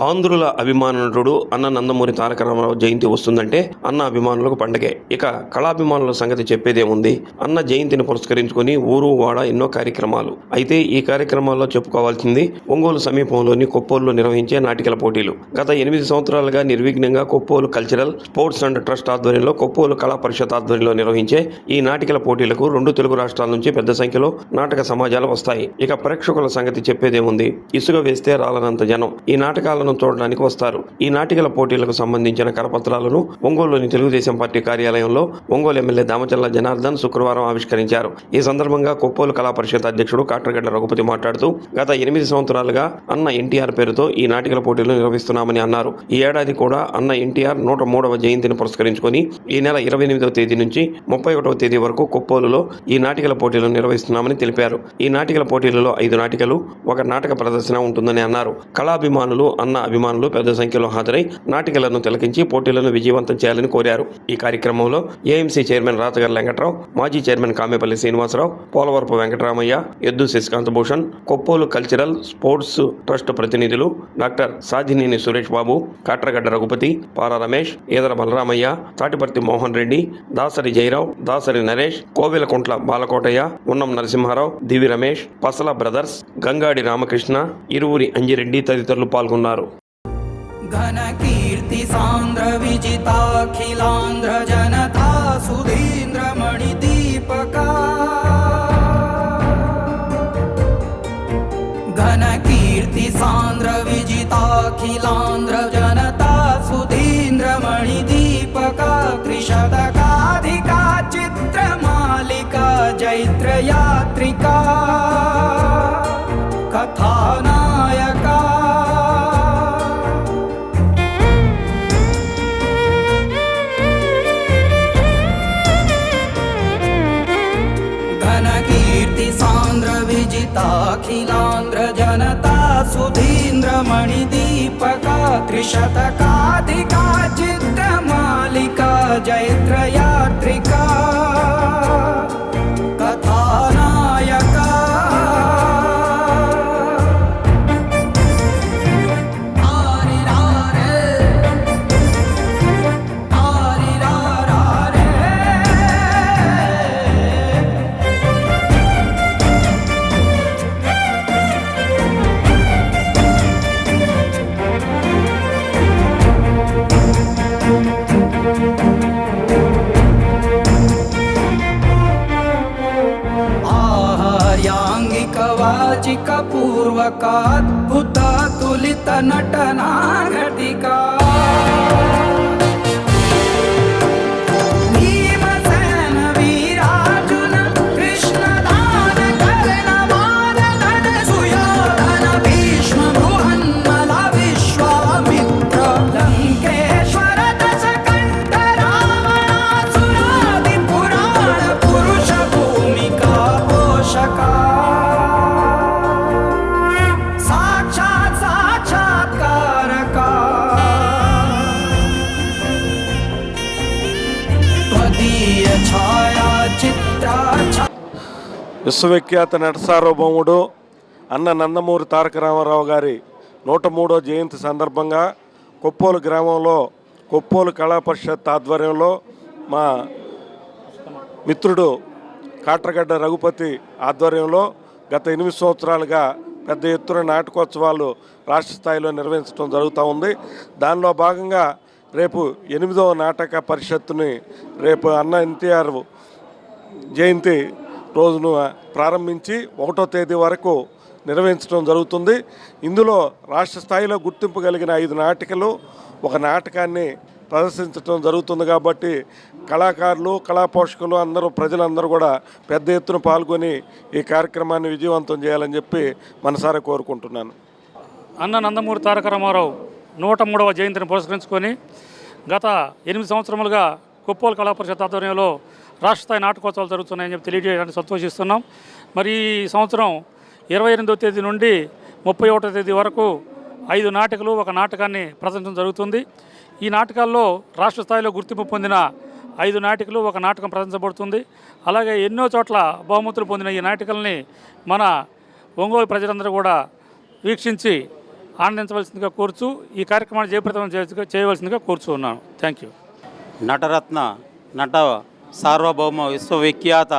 ఆంధ్రుల అభిమాన నటుడు అన్న నందమూరి తారక రామారావు జయంతి వస్తుందంటే అన్న అభిమానులకు పండగే. ఇక కళాభిమానుల సంగతి చెప్పేదేముంది. అన్న జయంతిని పురస్కరించుకొని ఊరు వాడ ఎన్నో కార్యక్రమాలు. అయితే ఈ కార్యక్రమాల్లో చెప్పుకోవాల్సింది ఒంగోలు సమీపంలోని కొప్పోలులో నిర్వహించే నాటికల పోటీలు. గత 8 సంవత్సరాలుగా నిర్విఘ్నంగా Koppolu cultural sports and trust ఆధ్వర్యంలో కొప్పోలు కళా పరిషత్ ఆధ్వర్యంలో నిర్వహించే ఈ నాటికల పోటీలకు 2 తెలుగు రాష్ట్రాల నుంచి పెద్ద సంఖ్యలో నాటక సమాజాలు వస్తాయి. ఇక ప్రేక్షకుల సంగతి చెప్పేదేముంది. ఇసుక వేస్తే రాలనంత జనం ఈ నాటకాలను చూడడానికి వస్తారు. ఈ నాటికల పోటీలకు సంబంధించిన కరపత్రాలను ఒంగోలులోని తెలుగుదేశం పార్టీ కార్యాలయంలో ఒంగోలు ఎమ్మెల్యే దామచల్ల జనార్దన్ శుక్రవారం ఆవిష్కరించారు. ఈ సందర్భంగా కొప్పోలు కళా పరిషత్ అధ్యక్షుడు కాట్రగడ్డ రఘుపతి మాట్లాడుతూ గత 8 సంవత్సరాలుగా అన్న ఎన్టీఆర్ పేరుతో ఈ నాటికల పోటీలు నిర్వహిస్తున్నామని అన్నారు. ఈ ఏడాది కూడా అన్న ఎన్టీఆర్ 103వ జయంతిని పురస్కరించుకొని ఈ నెల 28వ తేదీ నుంచి 31వ తేదీ వరకు కొప్పోలులో ఈ నాటికల పోటీలను నిర్వహిస్తున్నామని తెలిపారు. ఈ నాటికల పోటీలలో 5 నాటికలు, 1 నాటక ప్రదర్శన ఉంటుందని అన్నారు. కళాభిమానులు అన్న అభిమానులు పెద్ద సంఖ్యలో హాజరై నాటికలను తిలకించి పోటీలను విజయవంతం చేయాలని కోరారు. ఈ కార్యక్రమంలో ఏఎంసీ చైర్మన్ రాతగారి వెంకట్రావు, మాజీ chairman Kamepalli Srinivasarao, Polavarapu Venkataramaiah, Eddu Sasikanth Bhushan, Koppolu cultural sports trust ప్రతినిధులు డాక్టర్ సాధినేని సురేష్ బాబు, కాట్రగడ్డ రఘుపతి, పాల రమేష్, ఈదర బలరామయ్య, తాటిపర్తి మోహన్ రెడ్డి, దాసరి జయరావు, దాసరి నరేష్, కోవెలకుంట్ల బాలకోటయ్య, ఉన్నం నరసింహారావు, దివి రమేష్, పసల బ్రదర్స్, గంగాడి రామకృష్ణ, ఇరువురి అంజిరెడ్డి తదితరులు పాల్గొన్నారు. ఘన కీర్తి సాంద్ర విజితాఖిలాంధ్ర జనతా సుధీంద్ర మణి దీపకా ఘన కీర్తి సాంద్ర విజితాఖిలాంధ్ర జనతా సుధీంద్ర మణి దీపకా త్రిశతకాధికా చిత్రమాలికా జైత్రయాత్రికా కథానాయకా అఖిలాంధ్ర జనతా సుధీంద్ర మణి దీపకా త్రిశతకాధికా చిత్రమాలికా జైత్రయాత్రికా కథానాయకా వాచిక పూర్వకాద్భుత తులిత నటనాఘటికా భీమసేన వీరార్జున కృష్ణదాన కర్ణ వానర సుయోధన భీష్మ బృహన్మల విశ్వామిత్ర లంకేశ్వర దశకంఠ రావణాసురాది పురాణ పురుష భూమికా పోషకా విశ్వవిఖ్యాత నట సార్వభౌముడు అన్న నందమూరి తారక రామారావు గారి 103వ జయంతి సందర్భంగా కొప్పోలు గ్రామంలో కొప్పోలు కళా పరిషత్ ఆధ్వర్యంలో మా మిత్రుడు కాట్రగడ్డ రఘుపతి ఆధ్వర్యంలో గత 8 సంవత్సరాలుగా పెద్ద ఎత్తున నాటకోత్సవాలు రాష్ట్ర స్థాయిలో నిర్వహించడం జరుగుతూ ఉంది. దానిలో భాగంగా రేపు 8వ నాటక పరిషత్తుని రేపు అన్న ఎన్టీఆర్ జయంతి రోజును ప్రారంభించి 1వ తేదీ వరకు నిర్వహించడం జరుగుతుంది. ఇందులో రాష్ట్ర స్థాయిలో గుర్తింపు కలిగిన 5 నాటికలు, 1 నాటకాన్ని ప్రదర్శించడం జరుగుతుంది. కాబట్టి కళాకారులు, కళా పోషకులు అందరూ, ప్రజలందరూ కూడా పెద్ద ఎత్తున పాల్గొని ఈ కార్యక్రమాన్ని విజయవంతం చేయాలని చెప్పి మనసారా కోరుకుంటున్నాను. అన్న నందమూరి తారక రామారావు 103వ జయంతిని పురస్కరించుకొని గత 8 సంవత్సరములుగా కొప్పోలు కళా పరిషత్ ఆధ్వర్యంలో రాష్ట్ర స్థాయి నాటకోత్సవాలు జరుగుతున్నాయని చెప్పి తెలియజేయడానికి సంతోషిస్తున్నాం. మరి ఈ సంవత్సరం 28వ తేదీ నుండి 31వ తేదీ వరకు 5 నాటికలు, 1 నాటకాన్ని ప్రదర్శించడం జరుగుతుంది. ఈ నాటకాల్లో రాష్ట్ర స్థాయిలో గుర్తింపు పొందిన 5 నాటికలు, 1 నాటకం ప్రదర్శించబడుతుంది. అలాగే ఎన్నో చోట్ల బహుమతులు పొందిన ఈ నాటికల్ని మన ఒంగోలు ప్రజలందరూ కూడా వీక్షించి ఆనందించవలసిందిగా కోరుచు ఈ కార్యక్రమాన్ని జయప్రదం చేయవలసిందిగా కోరుచు ఉన్నాను. Thank you. నటరత్న నట సార్వభౌమ విశ్వవిఖ్యాత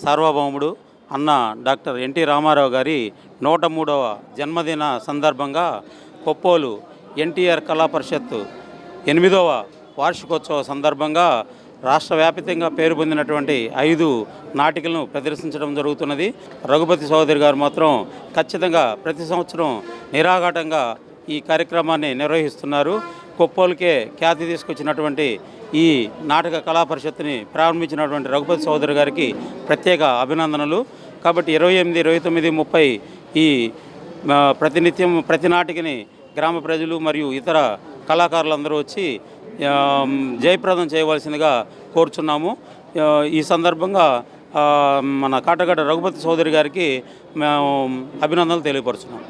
సార్వభౌముడు అన్న డాక్టర్ ఎన్టీ రామారావు గారి 103వ జన్మదిన సందర్భంగా కొప్పోలు ఎన్టీఆర్ కళా పరిషత్ 8వ వార్షికోత్సవ సందర్భంగా రాష్ట్ర వ్యాప్తంగా పేరు పొందినటువంటి 5 నాటికలను ప్రదర్శించడం జరుగుతున్నది. రఘుపతి చౌదరి గారు మాత్రం ఖచ్చితంగా ప్రతి సంవత్సరం నిరాఘాటంగా ఈ కార్యక్రమాన్ని నిర్వహిస్తున్నారు. కొప్పోలుకే ఖ్యాతి తీసుకొచ్చినటువంటి ఈ నాటక కళా పరిషత్తుని ప్రారంభించినటువంటి రఘుపతి చౌదరి గారికి ప్రత్యేక అభినందనలు. కాబట్టి 28, 29, 30 ఈ ప్రతినిత్యం ప్రతి నాటికని గ్రామ ప్రజలు మరియు ఇతర కళాకారులందరూ వచ్చి జయప్రదం చేయవలసిందిగా కోరుచున్నాము. ఈ సందర్భంగా మన కాటగడ్డ రఘుపతి చౌదరి గారికి మేము అభినందనలు తెలియపరుచున్నాము.